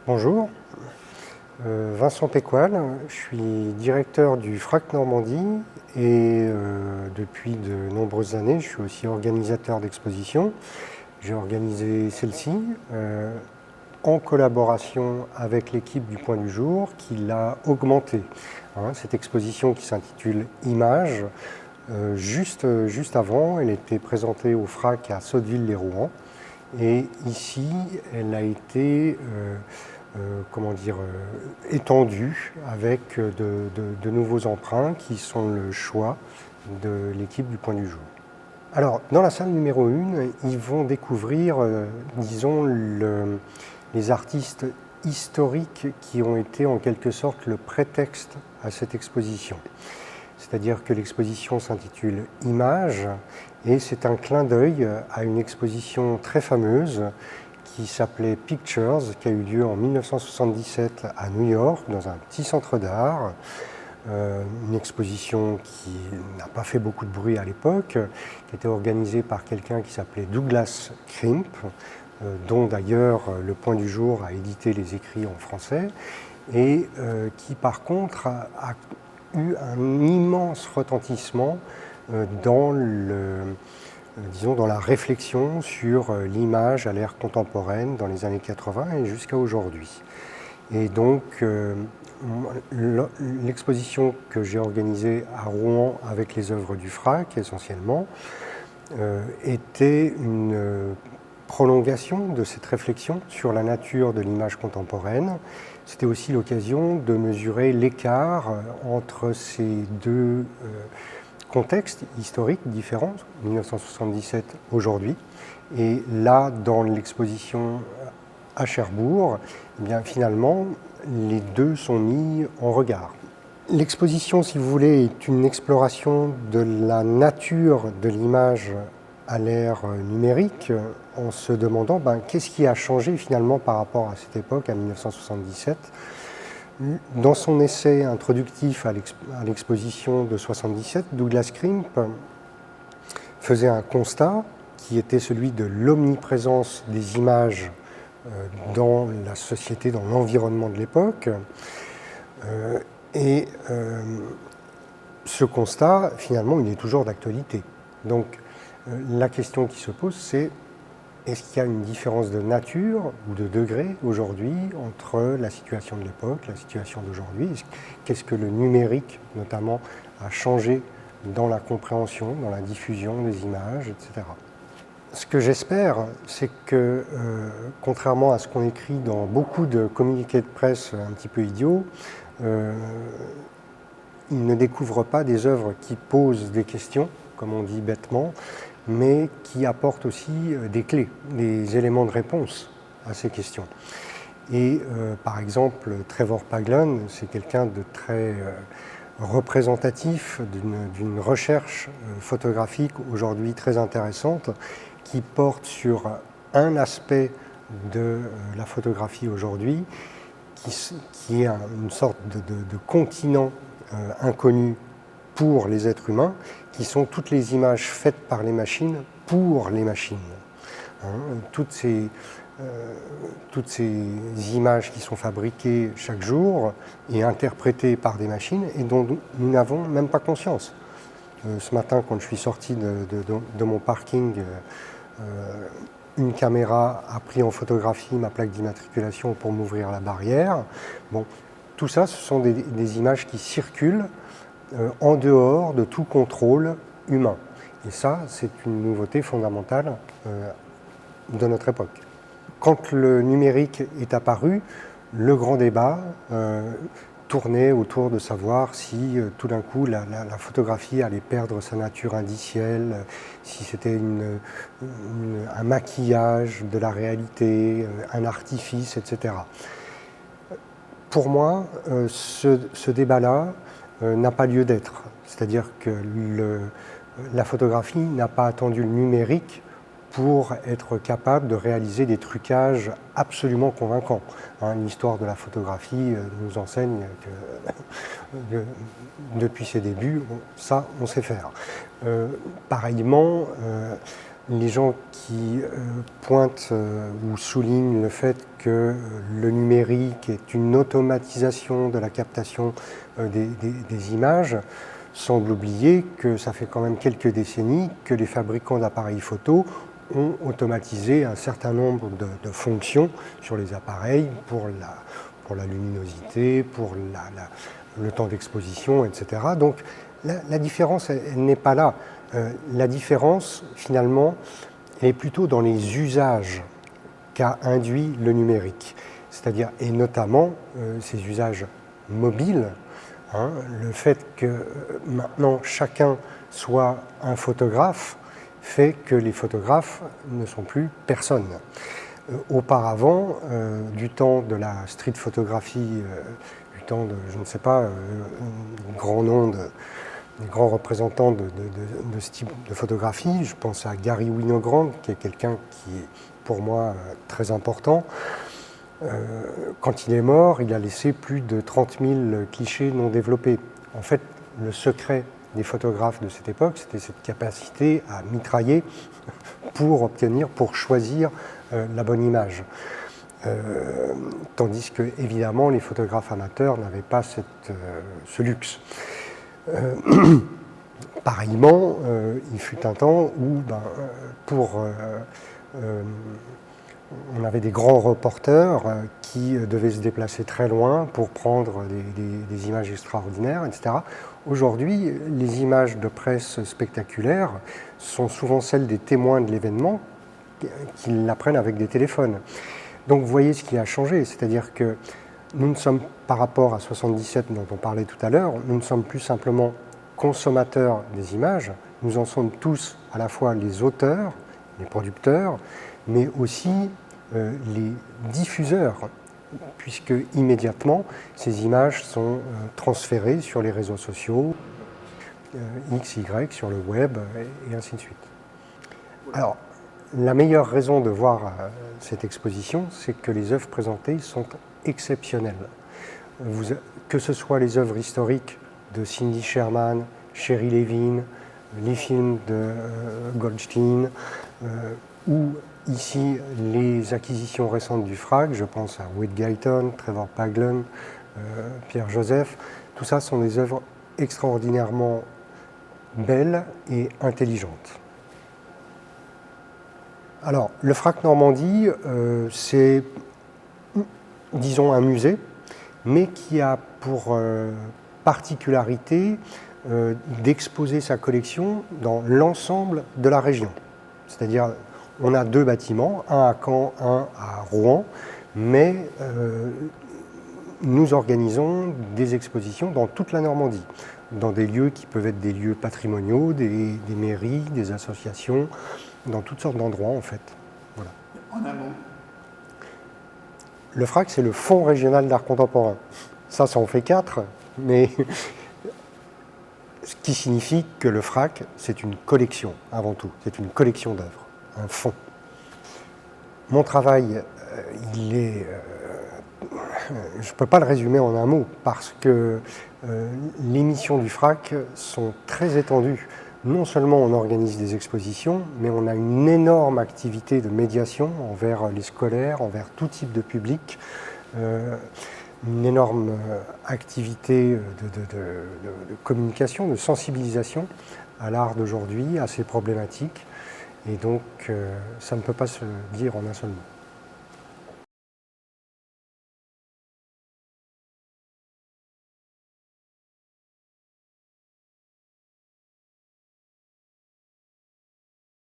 Bonjour, Vincent Pécoal, je suis directeur du FRAC Normandie et depuis de nombreuses années, je suis aussi organisateur d'expositions. J'ai organisé celle-ci en collaboration avec l'équipe du Point du Jour qui l'a augmentée. Cette exposition qui s'intitule Images, juste avant, elle était présentée au FRAC à Sotteville-lès-Rouen. Et ici, elle a été étendue avec de nouveaux emprunts qui sont le choix de l'équipe du Point du Jour. Alors, dans la salle numéro 1, ils vont découvrir, les artistes historiques qui ont été en quelque sorte le prétexte à cette exposition. C'est-à-dire que l'exposition s'intitule Images et c'est un clin d'œil à une exposition très fameuse qui s'appelait Pictures, qui a eu lieu en 1977 à New York, dans un petit centre d'art. Une exposition qui n'a pas fait beaucoup de bruit à l'époque, qui était organisée par quelqu'un qui s'appelait Douglas Crimp, dont d'ailleurs le Point du Jour a édité les écrits en français, et qui par contre a eu un immense retentissement dans la réflexion sur l'image à l'ère contemporaine dans les années 80 et jusqu'à aujourd'hui. Et donc, l'exposition que j'ai organisée à Rouen avec les œuvres du FRAC, essentiellement, était une prolongation de cette réflexion sur la nature de l'image contemporaine. C'était aussi l'occasion de mesurer l'écart entre ces deux contextes historiques différents, 1977 aujourd'hui. Et là, dans l'exposition à Cherbourg, eh bien, finalement, les deux sont mis en regard. L'exposition, si vous voulez, est une exploration de la nature de l'image à l'ère numérique, en se demandant qu'est-ce qui a changé finalement par rapport à cette époque, à 1977. Dans son essai introductif à l'exposition de 1977, Douglas Crimp faisait un constat qui était celui de l'omniprésence des images dans la société, dans l'environnement de l'époque. Ce constat, finalement, il est toujours d'actualité. Donc, la question qui se pose, c'est est-ce qu'il y a une différence de nature ou de degré aujourd'hui entre la situation de l'époque, la situation d'aujourd'hui? Qu'est-ce que le numérique, notamment, a changé dans la compréhension, dans la diffusion des images, etc. Ce que j'espère, c'est que, contrairement à ce qu'on écrit dans beaucoup de communiqués de presse un petit peu idiots, ils ne découvrent pas des œuvres qui posent des questions, comme on dit bêtement, mais qui apportent aussi des clés, des éléments de réponse à ces questions. Et par exemple, Trevor Paglen, c'est quelqu'un de très représentatif d'une recherche photographique aujourd'hui très intéressante qui porte sur un aspect de la photographie aujourd'hui qui est une sorte de continent inconnu pour les êtres humains, qui sont toutes les images faites par les machines pour les machines. Toutes ces images qui sont fabriquées chaque jour et interprétées par des machines et dont nous n'avons même pas conscience. Ce matin, quand je suis sorti de mon parking, une caméra a pris en photographie ma plaque d'immatriculation pour m'ouvrir la barrière. Bon, tout ça, ce sont des images qui circulent en dehors de tout contrôle humain. Et ça, c'est une nouveauté fondamentale de notre époque. Quand le numérique est apparu, le grand débat tournait autour de savoir si tout d'un coup la photographie allait perdre sa nature indicielle, si c'était un maquillage de la réalité, un artifice, etc. Pour moi, ce débat-là n'a pas lieu d'être. C'est-à-dire que la photographie n'a pas attendu le numérique pour être capable de réaliser des trucages absolument convaincants. L'histoire de la photographie nous enseigne que depuis ses débuts, ça, on sait faire. Pareillement, les gens qui pointent ou soulignent le fait que le numérique est une automatisation de la captation des images semblent oublier que ça fait quand même quelques décennies que les fabricants d'appareils photo ont automatisé un certain nombre de fonctions sur les appareils pour la luminosité, pour le temps d'exposition, etc. Donc la différence, elle n'est pas là. La différence, finalement, elle est plutôt dans les usages qu'a induit le numérique, c'est-à-dire, et notamment ces usages mobiles, hein, le fait que maintenant chacun soit un photographe fait que les photographes ne sont plus personne. Auparavant, du temps de la street photographie, du temps de, je ne sais pas, grand nom des grands représentants de ce type de photographie. Je pense à Garry Winogrand, qui est quelqu'un qui est pour moi très important. Quand il est mort, il a laissé plus de 30 000 clichés non développés. En fait, le secret des photographes de cette époque, c'était cette capacité à mitrailler pour choisir la bonne image. Tandis que, évidemment, les photographes amateurs n'avaient pas ce luxe. Pareillement, il fut un temps où, on avait des grands reporters qui devaient se déplacer très loin pour prendre des images extraordinaires, etc. Aujourd'hui, les images de presse spectaculaires sont souvent celles des témoins de l'événement qui l'apprennent avec des téléphones. Donc vous voyez ce qui a changé, c'est-à-dire que nous ne sommes, par rapport à 77 dont on parlait tout à l'heure, nous ne sommes plus simplement consommateurs des images, nous en sommes tous à la fois les auteurs, les producteurs, mais aussi les diffuseurs, puisque immédiatement ces images sont transférées sur les réseaux sociaux, X, Y, sur le web, et ainsi de suite. Alors, la meilleure raison de voir cette exposition, c'est que les œuvres présentées sont exceptionnelles. Que ce soit les œuvres historiques de Cindy Sherman, Sherry Levin, les films de Goldstein, ou ici les acquisitions récentes du FRAC, je pense à Wade Guyton, Trevor Paglen, Pierre Joseph, tout ça sont des œuvres extraordinairement belles et intelligentes. Alors, le FRAC Normandie, c'est, disons, un musée, mais qui a pour particularité d'exposer sa collection dans l'ensemble de la région. C'est-à-dire, on a 2 bâtiments, un à Caen, un à Rouen, mais nous organisons des expositions dans toute la Normandie, dans des lieux qui peuvent être des lieux patrimoniaux, des mairies, des associations, dans toutes sortes d'endroits en fait. Voilà. En un mot. Le FRAC, c'est le Fonds régional d'art contemporain. Ça en fait 4, mais ce qui signifie que le FRAC, c'est une collection avant tout, c'est une collection d'œuvres, un fonds. Mon travail, il est... je ne peux pas le résumer en un mot, parce que les missions du FRAC sont très étendues. Non seulement on organise des expositions, mais on a une énorme activité de médiation envers les scolaires, envers tout type de public, une énorme activité de communication, de sensibilisation à l'art d'aujourd'hui, à ces problématiques. Et donc, ça ne peut pas se dire en un seul mot.